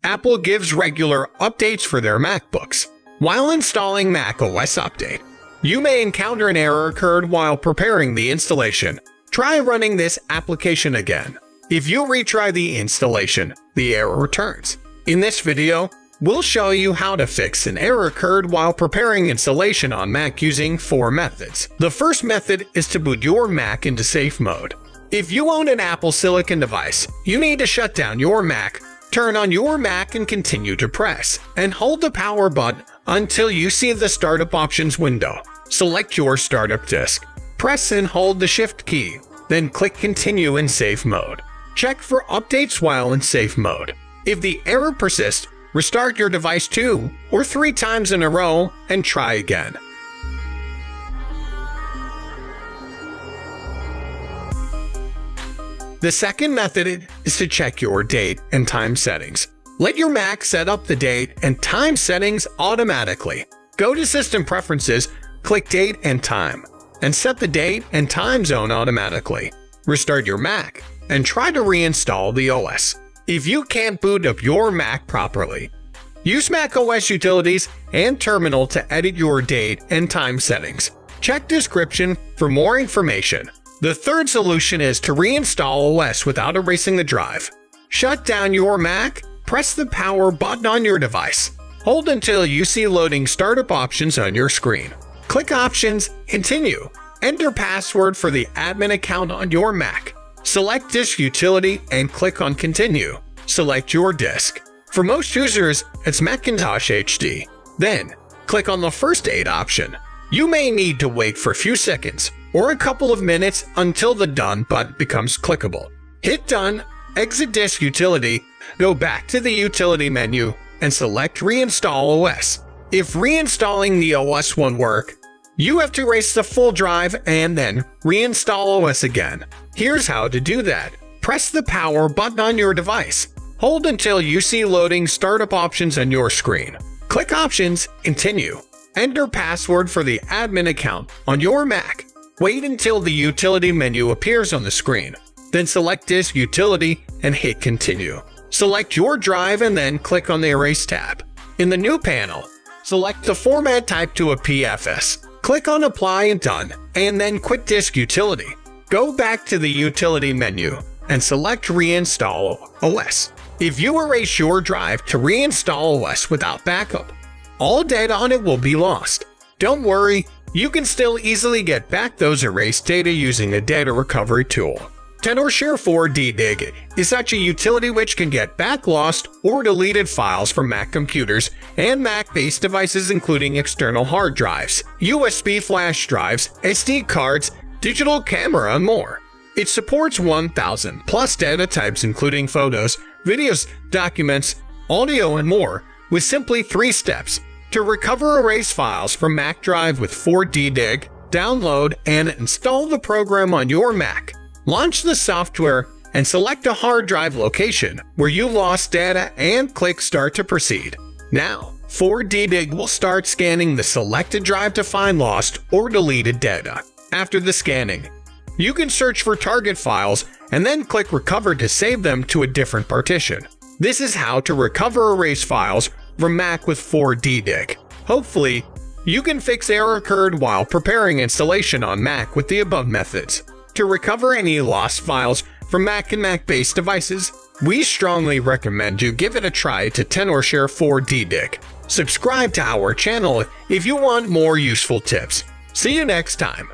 Apple gives regular updates for their MacBooks. While installing Mac OS Update, you may encounter an error occurred while preparing the installation. Try running this application again. If you retry the installation, the error returns. In this video, we'll show you how to fix an error occurred while preparing installation on Mac using 4 methods. The first method is to boot your Mac into safe mode. If you own an Apple Silicon device, you need to shut down your Mac, turn on your Mac and continue to press and hold the power button until you see the Startup Options window. Select your startup disk. Press and hold the Shift key, then click Continue in safe mode. Check for updates while in safe mode. If the error persists, restart your device 2 or 3 times in a row and try again. The second method is to check your date and time settings. Let your Mac set up the date and time settings automatically. Go to System Preferences, click Date and Time, and set the date and time zone automatically. Restart your Mac and try to reinstall the OS. If you can't boot up your Mac properly, use Mac OS Utilities and Terminal to edit your date and time settings. Check description for more information. The third solution is to reinstall OS without erasing the drive. Shut down your Mac, press the power button on your device. Hold until you see loading startup options on your screen. Click Options, Continue. Enter password for the admin account on your Mac. Select Disk Utility and click on Continue. Select your disk. For most users, it's Macintosh HD. Then, click on the first date option. You may need to wait for a few seconds or a couple of minutes until the Done button becomes clickable. Hit Done, exit Disk Utility, go back to the Utility menu, and select Reinstall OS. If reinstalling the OS won't work, you have to erase the full drive and then reinstall OS again. Here's how to do that. Press the power button on your device. Hold until you see loading startup options on your screen. Click Options, Continue. Enter password for the admin account on your Mac. Wait until the Utility menu appears on the screen. Then select Disk Utility and hit Continue. Select your drive and then click on the Erase tab. In the new panel, select the format type to a PFS. Click on Apply and Done, and then quit Disk Utility. Go back to the Utility menu and select Reinstall OS. If you erase your drive to reinstall OS without backup, all data on it will be lost. Don't worry, you can still easily get back those erased data using a data recovery tool. Tenorshare 4DDig is such a utility which can get back lost or deleted files from Mac computers and Mac-based devices including external hard drives, USB flash drives, SD cards, digital camera, and more. It supports 1,000 plus data types including photos, videos, documents, audio, and more, with simply 3 steps. To recover erased files from Mac Drive with 4DDig, download and install the program on your Mac. Launch the software and select a hard drive location where you lost data and click Start to proceed. Now, 4DDig will start scanning the selected drive to find lost or deleted data. After the scanning, you can search for target files and then click Recover to save them to a different partition. This is how to recover erased files from Mac with 4DDig. Hopefully, you can fix error occurred while preparing installation on Mac with the above methods. To recover any lost files from Mac and Mac-based devices, we strongly recommend you give it a try to Tenorshare 4DDig. Subscribe to our channel if you want more useful tips. See you next time.